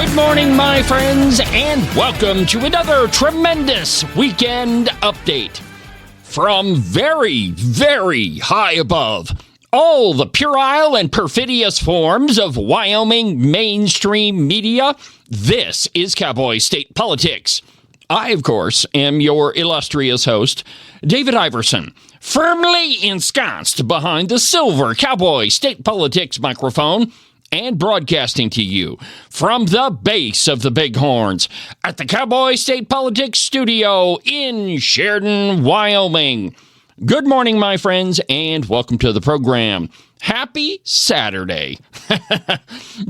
Good morning, my friends, and welcome to another tremendous weekend update. From very, very high above all the puerile and perfidious forms of Wyoming mainstream media, this is Cowboy State Politics. I, of course, am your illustrious host, David Iverson, firmly ensconced behind the silver Cowboy State Politics microphone and broadcasting to you from the base of the Bighorns at the Cowboy State Politics studio in Sheridan, Wyoming. Good morning, my friends, and welcome to the program. Happy Saturday.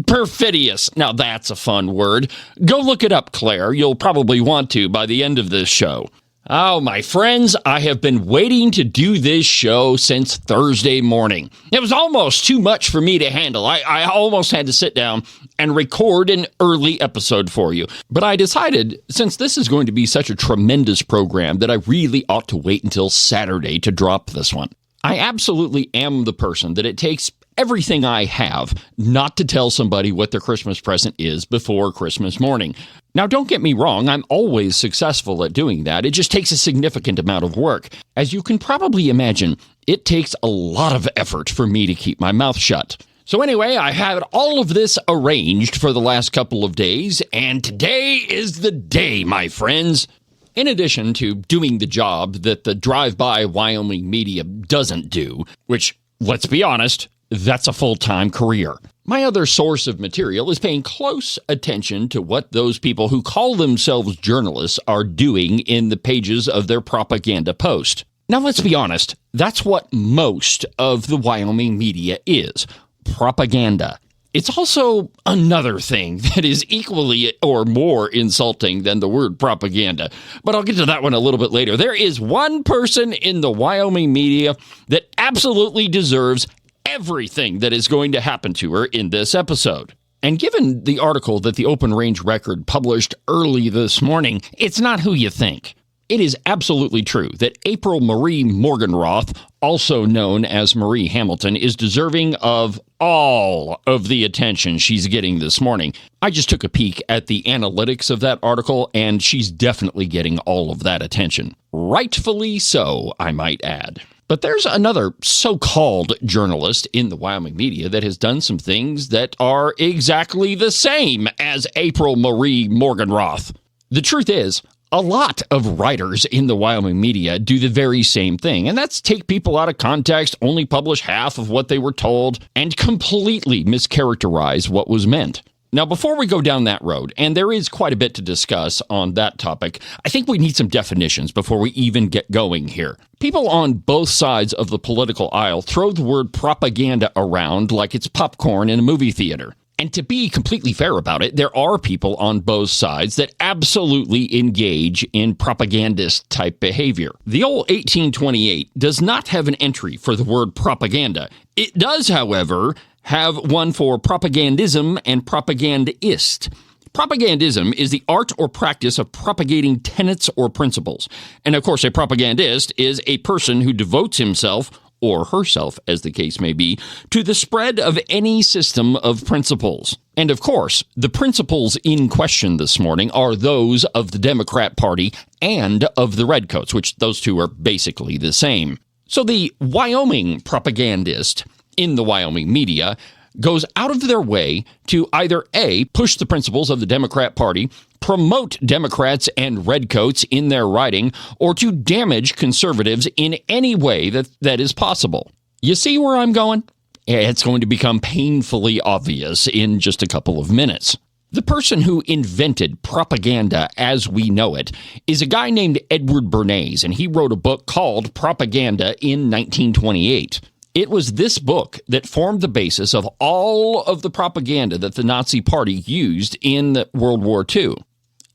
Perfidious. Now, that's a fun word. Go look it up, Claire. You'll probably want to by the end of this show. Oh, my friends, I have been waiting to do this show since Thursday morning. It was almost too much for me to handle. I almost had to sit down and record an early episode for you. But I decided, since this is going to be such a tremendous program, that I really ought to wait until Saturday to drop this one. I absolutely am the person that it takes everything I have not to tell somebody what their Christmas present is before Christmas morning. Now, don't get me wrong, I'm always successful at doing that. It just takes a significant amount of work. As you can probably imagine, it takes a lot of effort for me to keep my mouth shut. So anyway, I had all of this arranged for the last couple of days, and today is the day, my friends. In addition to doing the job that the drive-by Wyoming media doesn't do, which, let's be honest, that's a full-time career. My other source of material is paying close attention to what those people who call themselves journalists are doing in the pages of their propaganda post. Now, let's be honest, that's what most of the Wyoming media is, propaganda. It's also another thing that is equally or more insulting than the word propaganda, but I'll get to that one a little bit later. There is one person in the Wyoming media that absolutely deserves everything that is going to happen to her in this episode. And given the article that the Open Range Record published early this morning, it's not who you think. It is absolutely true that April Marie Morgenroth, also known as Marie Hamilton, is deserving of all of the attention she's getting this morning. I just took a peek at the analytics of that article, and she's definitely getting all of that attention. Rightfully so, I might add. But there's another so-called journalist in the Wyoming media that has done some things that are exactly the same as April Marie Morgenroth. The truth is, a lot of writers in the Wyoming media do the very same thing, and that's take people out of context, only publish half of what they were told, and completely mischaracterize what was meant. Now, before we go down that road, and there is quite a bit to discuss on that topic, I think we need some definitions before we even get going here. People on both sides of the political aisle throw the word propaganda around like it's popcorn in a movie theater. And to be completely fair about it, there are people on both sides that absolutely engage in propagandist-type behavior. The old 1828 does not have an entry for the word propaganda. It does, however, have one for propagandism and propagandist. Propagandism is the art or practice of propagating tenets or principles. And of course, a propagandist is a person who devotes himself, or herself, as the case may be, to the spread of any system of principles. And of course, the principles in question this morning are those of the Democrat Party and of the Redcoats, which those two are basically the same. So the Wyoming propagandist in the Wyoming media goes out of their way to either A, push the principles of the Democrat Party, promote Democrats and Redcoats in their writing, or to damage conservatives in any way that is possible. You see where I'm going? It's going to become painfully obvious in just a couple of minutes. The person who invented propaganda as we know it is a guy named Edward Bernays, and he wrote a book called Propaganda in 1928. It was this book that formed the basis of all of the propaganda that the Nazi Party used in World War II.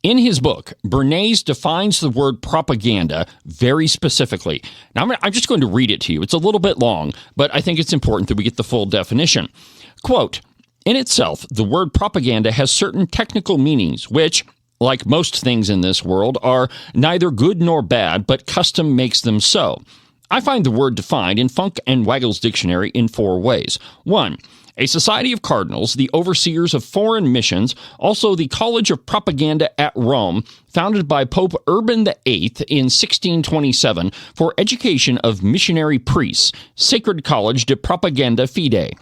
In his book, Bernays defines the word propaganda very specifically. Now, I'm just going to read it to you. It's a little bit long, but I think it's important that we get the full definition. Quote, "In itself, the word propaganda has certain technical meanings which, like most things in this world, are neither good nor bad, but custom makes them so. I find the word defined in Funk and Waggle's dictionary in 4 ways. 1. A society of cardinals, the overseers of foreign missions, also the College of Propaganda at Rome, founded by Pope Urban VIII in 1627 for education of missionary priests, Sacred College de Propaganda Fide.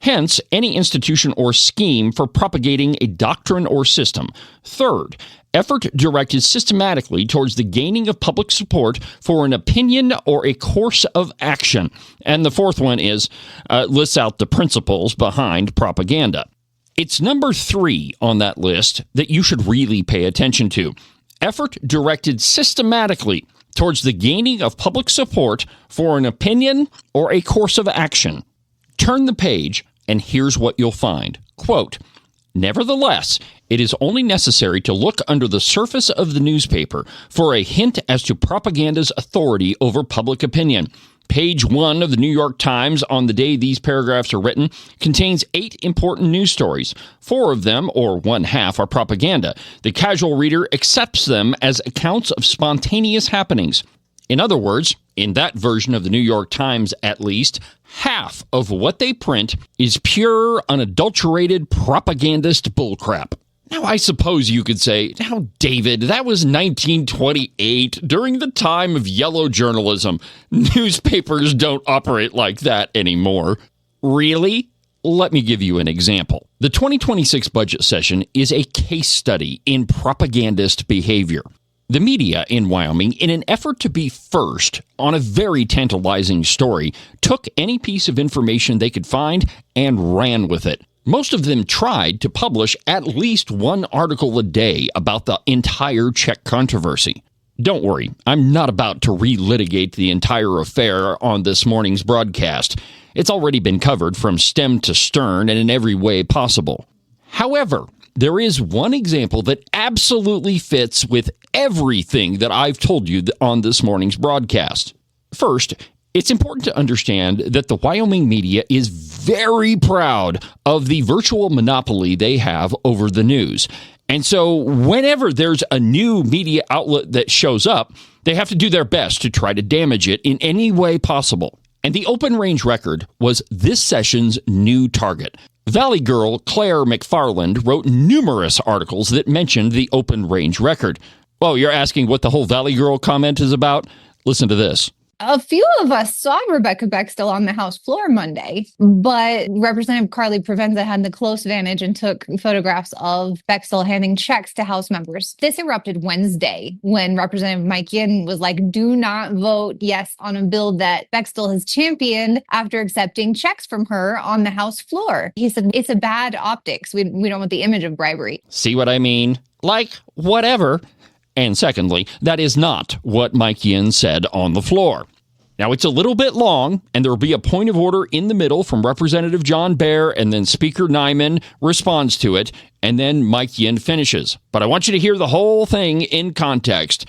Hence, any institution or scheme for propagating a doctrine or system. Third, effort directed systematically towards the gaining of public support for an opinion or a course of action. And the fourth one is lists out the principles behind propaganda. It's number 3 on that list that you should really pay attention to. Effort directed systematically towards the gaining of public support for an opinion or a course of action. Turn the page, and here's what you'll find. Quote, nevertheless, it is only necessary to look under the surface of the newspaper for a hint as to propaganda's authority over public opinion. Page 1 of the New York Times on the day these paragraphs are written contains 8 important news stories. 4 of them, or 1/2, are propaganda. The casual reader accepts them as accounts of spontaneous happenings. In other words, in that version of the New York Times at least, half of what they print is pure, unadulterated propagandist bullcrap. Now, I suppose you could say, now, David, that was 1928, during the time of yellow journalism. Newspapers don't operate like that anymore. Really? Let me give you an example. The 2026 budget session is a case study in propagandist behavior. The media in Wyoming, in an effort to be first on a very tantalizing story, took any piece of information they could find and ran with it. Most of them tried to publish at least one article a day about the entire check controversy. Don't worry, I'm not about to relitigate the entire affair on this morning's broadcast. It's already been covered from stem to stern and in every way possible. However, there is one example that absolutely fits with everything that I've told you on this morning's broadcast. First, it's important to understand that the Wyoming media is very proud of the virtual monopoly they have over the news. And so whenever there's a new media outlet that shows up, they have to do their best to try to damage it in any way possible. And the Open Range Record was this session's new target. Valley girl Claire McFarland wrote numerous articles that mentioned the Open Range Record. Oh, you're asking what the whole Valley girl comment is about? Listen to this. A few of us saw Rebecca Bextel on the House floor Monday, but Representative Carly Provenza had the close advantage and took photographs of Bextel handing checks to House members. This erupted Wednesday when Representative Mike Yin was like, do not vote yes on a bill that Bextel has championed after accepting checks from her on the House floor. He said, it's a bad optics. We don't want the image of bribery. See what I mean? Like, whatever. And secondly, that is not what Mike Yin said on the floor. Now, it's a little bit long, and there will be a point of order in the middle from Representative John Baer, and then Speaker Nyman responds to it, and then Mike Yin finishes. But I want you to hear the whole thing in context.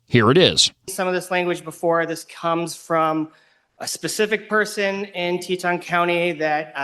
Here it is. Some of this language before, this comes from a specific person in Teton County that,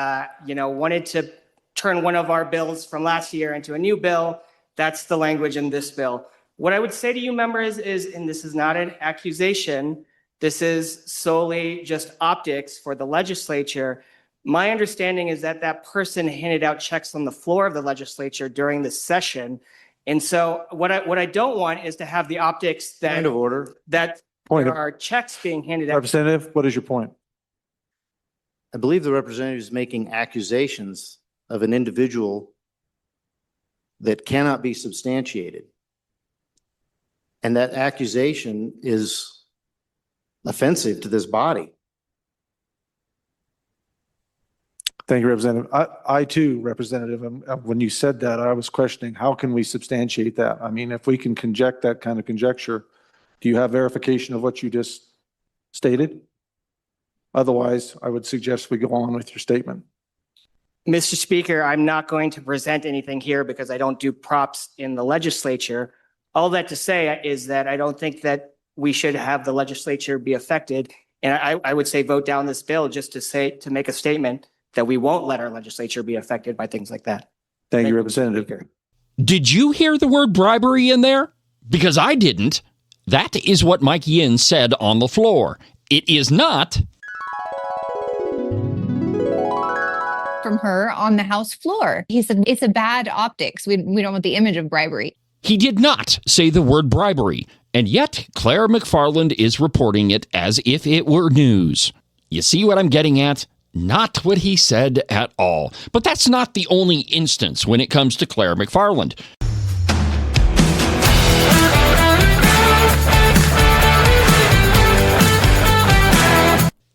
wanted to turn one of our bills from last year into a new bill. That's the language in this bill. What I would say to you members is, and this is not an accusation, this is solely just optics for the legislature. My understanding is that that person handed out checks on the floor of the legislature during the session. And so what I don't want is to have the optics that Point of order. That there are checks being handed out. Representative, what is your point? I believe the representative is making accusations of an individual that cannot be substantiated. And that accusation is offensive to this body. Thank you, Representative. I too, Representative, when you said that, I was questioning, how can we substantiate that? I mean, if we can conject that kind of conjecture, do you have verification of what you just stated? Otherwise, I would suggest we go on with your statement. Mr. Speaker, I'm not going to present anything here because I don't do props in the legislature. All that to say is that I don't think that we should have the legislature be affected. And I would say vote down this bill just to make a statement that we won't let our legislature be affected by things like that. Thank you, Representative. Did you hear the word bribery in there? Because I didn't. That is what Mike Yin said on the floor. It is not. from her on the House floor. He said, it's a bad optics. We don't want the image of bribery. He did not say the word bribery, and yet Claire McFarland is reporting it as if it were news. You see what I'm getting at? Not what he said at all. But that's not the only instance when it comes to Claire McFarland.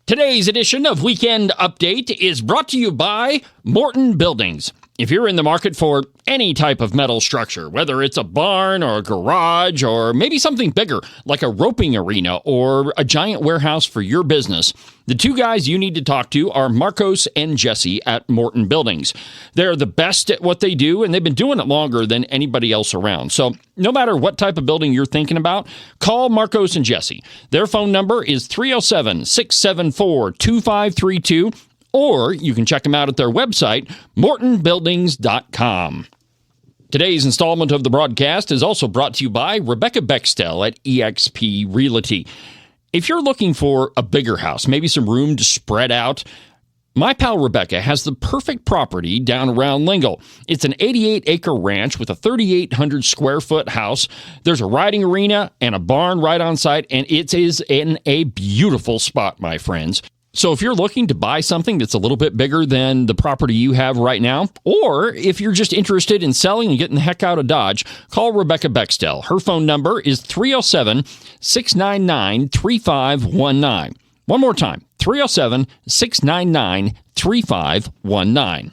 Today's edition of Weekend Update is brought to you by Morton Buildings. If you're in the market for any type of metal structure, whether it's a barn or a garage or maybe something bigger like a roping arena or a giant warehouse for your business, the two guys you need to talk to are Marcos and Jesse at Morton Buildings. They're the best at what they do, and they've been doing it longer than anybody else around. So no matter what type of building you're thinking about, call Marcos and Jesse. Their phone number is 307-674-2532. Or you can check them out at their website, mortonbuildings.com. Today's installment of the broadcast is also brought to you by Rebecca Bextel at eXp Realty. If you're looking for a bigger house, maybe some room to spread out, my pal Rebecca has the perfect property down around Lingle. It's an 88-acre ranch with a 3,800 square foot house. There's a riding arena and a barn right on site, and it is in a beautiful spot, my friends. So if you're looking to buy something that's a little bit bigger than the property you have right now, or if you're just interested in selling and getting the heck out of Dodge, call Rebecca Bextel. Her phone number is 307-699-3519. One more time, 307-699-3519.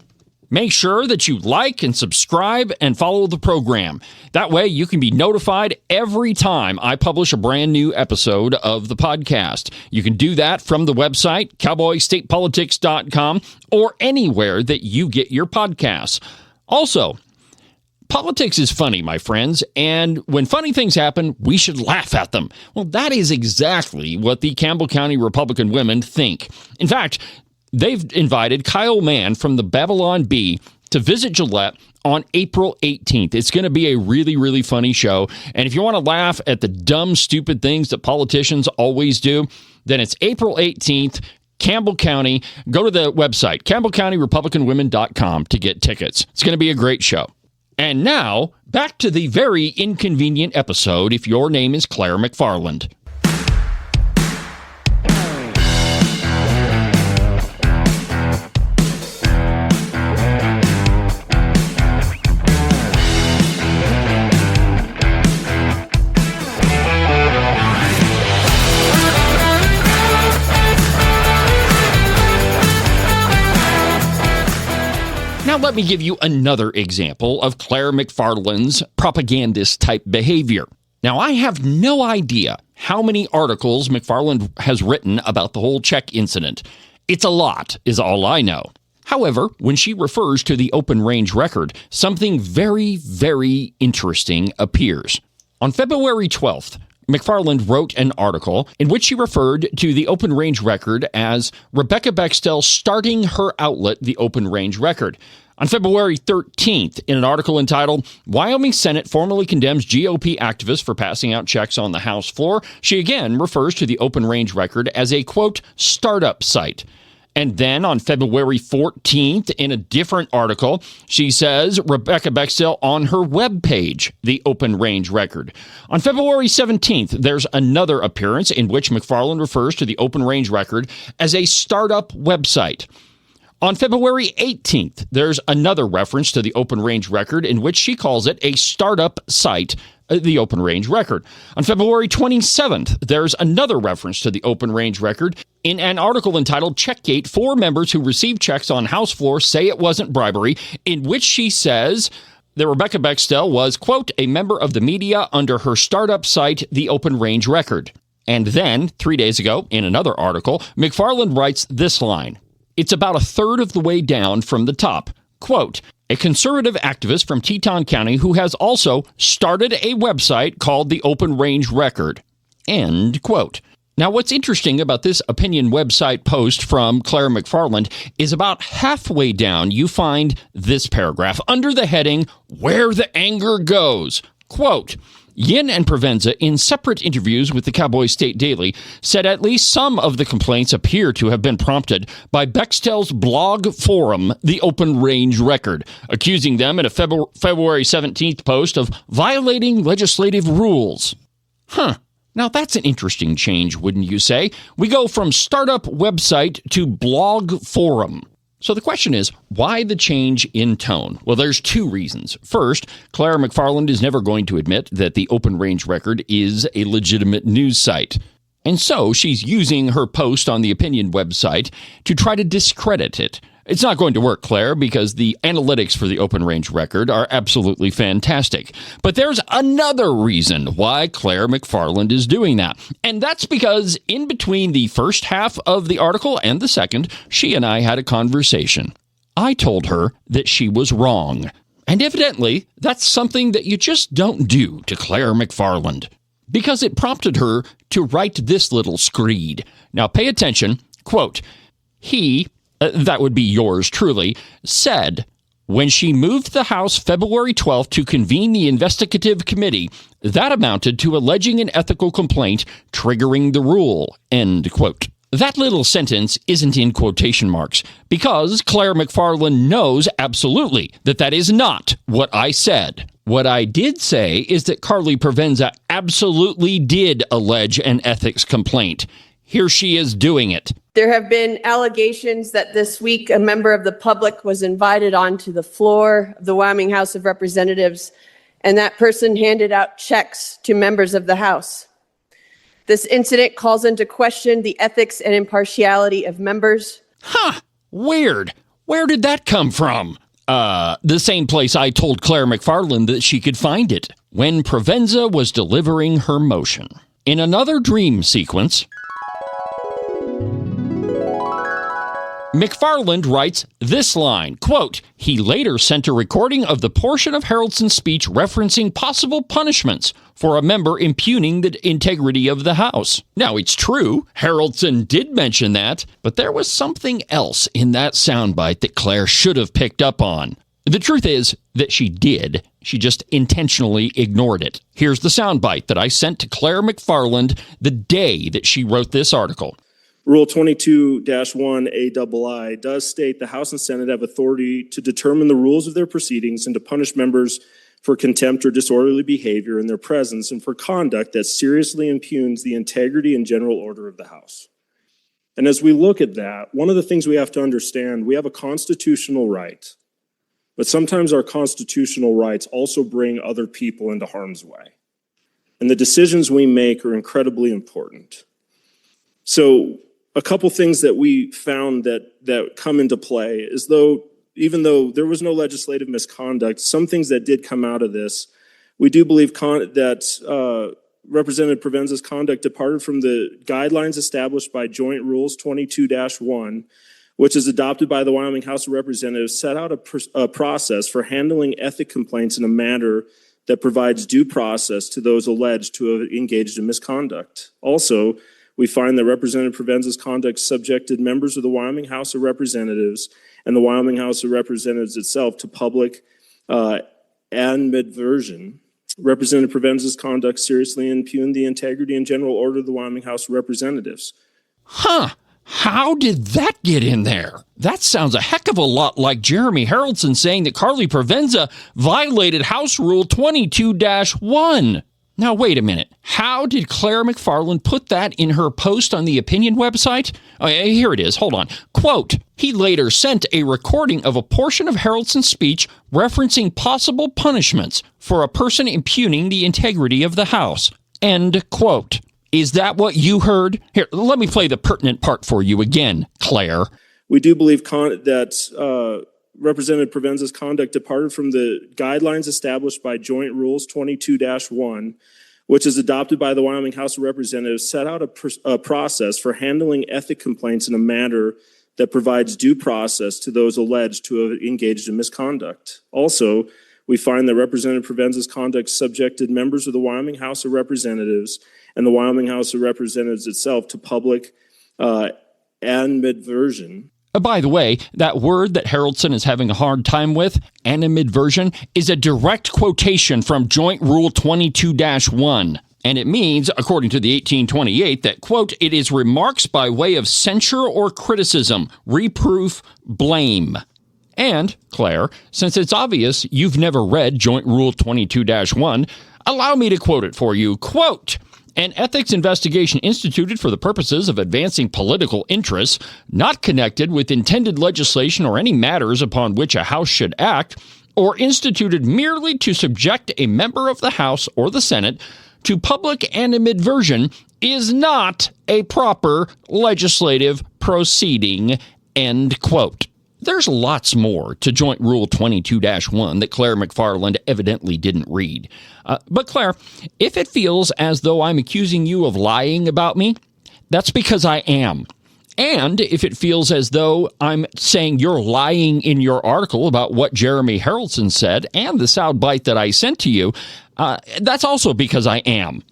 Make sure that you like and subscribe and follow the program. That way you can be notified every time I publish a brand new episode of the podcast. You can do that from the website, cowboystatepolitics.com, or anywhere that you get your podcasts. Also, politics is funny, my friends, and when funny things happen, we should laugh at them. Well, that is exactly what the Campbell County Republican women think. In fact, they've invited Kyle Mann from the Babylon Bee to visit Gillette on April 18th. It's going to be a really, really funny show. And if you want to laugh at the dumb, stupid things that politicians always do, then it's April 18th, Campbell County. Go to the website, campbellcountyrepublicanwomen.com, to get tickets. It's going to be a great show. And now, back to the very inconvenient episode if your name is Claire McFarland. Now let me give you another example of Claire McFarland's propagandist-type behavior. Now, I have no idea how many articles McFarland has written about the whole check incident. It's a lot, is all I know. However, when she refers to the open range record, something very, very interesting appears. On February 12th, McFarland wrote an article in which she referred to the open range record as Rebecca Bextel starting her outlet, the Open Range Record. On February 13th, in an article entitled, Wyoming Senate Formally Condemns GOP Activists for Passing Out Checks on the House Floor, she again refers to the Open Range Record as a, quote, startup site. And then on February 14th, in a different article, she says Rebecca Bextel on her webpage, the Open Range Record. On February 17th, there's another appearance in which McFarland refers to the Open Range Record as a startup website. On February 18th, there's another reference to the Open Range Record in which she calls it a startup site, the Open Range Record. On February 27th, there's another reference to the Open Range Record in an article entitled Checkgate, 4 members who received checks on House floor say it wasn't bribery, in which she says that Rebecca Bextel was, quote, a member of the media under her startup site, the Open Range Record. And then, 3 days ago, in another article, McFarland writes this line. It's about a third of the way down from the top. Quote, a conservative activist from Teton County who has also started a website called the Open Range Record. End quote. Now, what's interesting about this opinion website post from Claire McFarland is about halfway down, you find this paragraph under the heading, Where the Anger Goes. Quote, Yin and Provenza, in separate interviews with the Cowboy State Daily, said at least some of the complaints appear to have been prompted by Bextel's blog forum, The Open Range Record, accusing them in a February 17th post of violating legislative rules. Now that's an interesting change, wouldn't you say? We go from startup website to blog forum. So the question is, why the change in tone? Well, there's two reasons. First, Claire McFarland is never going to admit that the Open Range Record is a legitimate news site. And so she's using her post on the opinion website to try to discredit it. It's not going to work, Claire, because the analytics for the Open Range Record are absolutely fantastic. But there's another reason why Claire McFarland is doing that. And that's because in between the first half of the article and the second, she and I had a conversation. I told her that she was wrong. And evidently, that's something that you just don't do to Claire McFarland, because it prompted her to write this little screed. Now pay attention. Quote, that would be yours truly, said, when she moved the House February 12th to convene the investigative committee, that amounted to alleging an ethical complaint triggering the rule, end quote. That little sentence isn't in quotation marks because Claire McFarland knows absolutely that that is not what I said. What I did say is that Carly Provenza absolutely did allege an ethics complaint. Here she is doing it. There have been allegations that this week a member of the public was invited onto the floor of the Wyoming House of Representatives, and that person handed out checks to members of the House. This incident calls into question the ethics and impartiality of members. Weird. Where did that come from? The same place I told Claire McFarland that she could find it, when Provenza was delivering her motion. In another dream sequence, McFarland writes this line, quote, he later sent a recording of the portion of Haraldson's speech referencing possible punishments for a member impugning the integrity of the House. Now, it's true, Haraldson did mention that, but there was something else in that soundbite that Claire should have picked up on. The truth is that she did. She just intentionally ignored it. Here's the soundbite that I sent to Claire McFarland the day that she wrote this article. Rule 22-1 AII does state the House and Senate have authority to determine the rules of their proceedings and to punish members for contempt or disorderly behavior in their presence and for conduct that seriously impugns the integrity and general order of the House. And as we look at that, one of the things we have to understand, we have a constitutional right, but sometimes our constitutional rights also bring other people into harm's way. And the decisions we make are incredibly important. So a couple things that we found that come into play is even though there was no legislative misconduct, some things that did come out of this, we do believe that Representative Provenza's conduct departed from the guidelines established by Joint Rules 22-1, which is adopted by the Wyoming House of Representatives, set out a process for handling ethic complaints in a manner that provides due process to those alleged to have engaged in misconduct. Also, we find that Representative Provenza's conduct subjected members of the Wyoming House of Representatives and the Wyoming House of Representatives itself to public animadversion. Representative Provenza's conduct seriously impugned the integrity and general order of the Wyoming House of Representatives. How did that get in there? That sounds a heck of a lot like Jeremy Haraldson saying that Carly Provenza violated House Rule 22-1. Now, wait a minute. How did Claire McFarland put that in her post on the opinion website? Oh, here it is. Hold on. Quote, he later sent a recording of a portion of Haraldson's speech referencing possible punishments for a person impugning the integrity of the House. End quote. Is that what you heard? Here, let me play the pertinent part for you again, Claire. We do believe that Representative Provenza's conduct departed from the guidelines established by Joint Rules 22-1, which is adopted by the Wyoming House of Representatives, set out a process for handling ethic complaints in a manner that provides due process to those alleged to have engaged in misconduct. Also, we find that Representative Provenza's conduct subjected members of the Wyoming House of Representatives and the Wyoming House of Representatives itself to public animadversion. By the way, that word that Haraldson is having a hard time with, animadversion, is a direct quotation from Joint Rule 22-1. And it means, according to the 1828, that, quote, it is remarks by way of censure or criticism, reproof, blame. And, Claire, since it's obvious you've never read Joint Rule 22-1, allow me to quote it for you. Quote, an ethics investigation instituted for the purposes of advancing political interests, not connected with intended legislation or any matters upon which a House should act, or instituted merely to subject a member of the House or the Senate to public animadversion, is not a proper legislative proceeding, end quote. There's lots more to Joint Rule 22-1 that Claire McFarland evidently didn't read. But Claire, if it feels as though I'm accusing you of lying about me, that's because I am. And if it feels as though I'm saying you're lying in your article about what Jeremy Haraldson said and the soundbite that I sent to you, that's also because I am.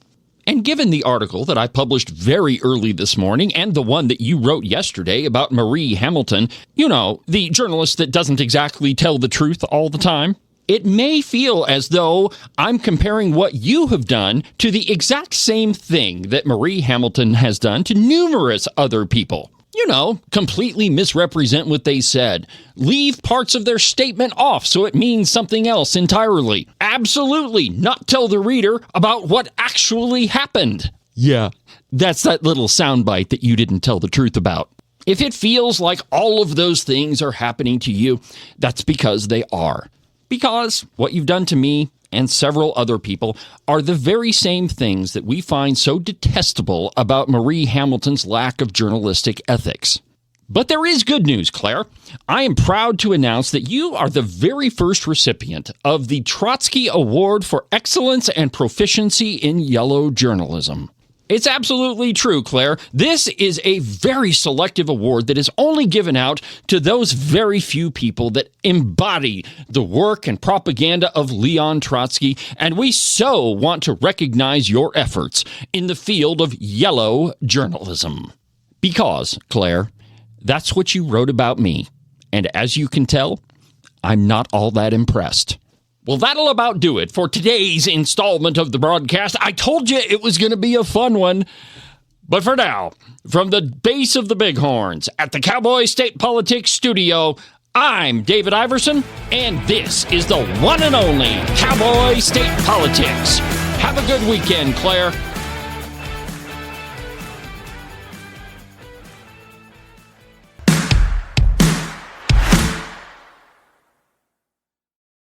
And given the article that I published very early this morning and the one that you wrote yesterday about Marie Hamilton, you know, the journalist that doesn't exactly tell the truth all the time, it may feel as though I'm comparing what you have done to the exact same thing that Marie Hamilton has done to numerous other people. You know, completely misrepresent what they said. Leave parts of their statement off so it means something else entirely. Absolutely not tell the reader about what actually happened. Yeah, that's that little soundbite that you didn't tell the truth about. If it feels like all of those things are happening to you, that's because they are. Because what you've done to me and several other people are the very same things that we find so detestable about Marie Hamilton's lack of journalistic ethics. But there is good news, Claire. I am proud to announce that you are the very first recipient of the Trotsky Award for Excellence and Proficiency in Yellow Journalism. It's absolutely true, Claire. This is a very selective award that is only given out to those very few people that embody the work and propaganda of Leon Trotsky, and we so want to recognize your efforts in the field of yellow journalism. Because, Claire, that's what you wrote about me, and as you can tell, I'm not all that impressed. Well, that'll about do it for today's installment of the broadcast. I told you it was going to be a fun one. But for now, from the base of the Bighorns at the Cowboy State Politics Studio, I'm David Iverson, and this is the one and only Cowboy State Politics. Have a good weekend, Claire.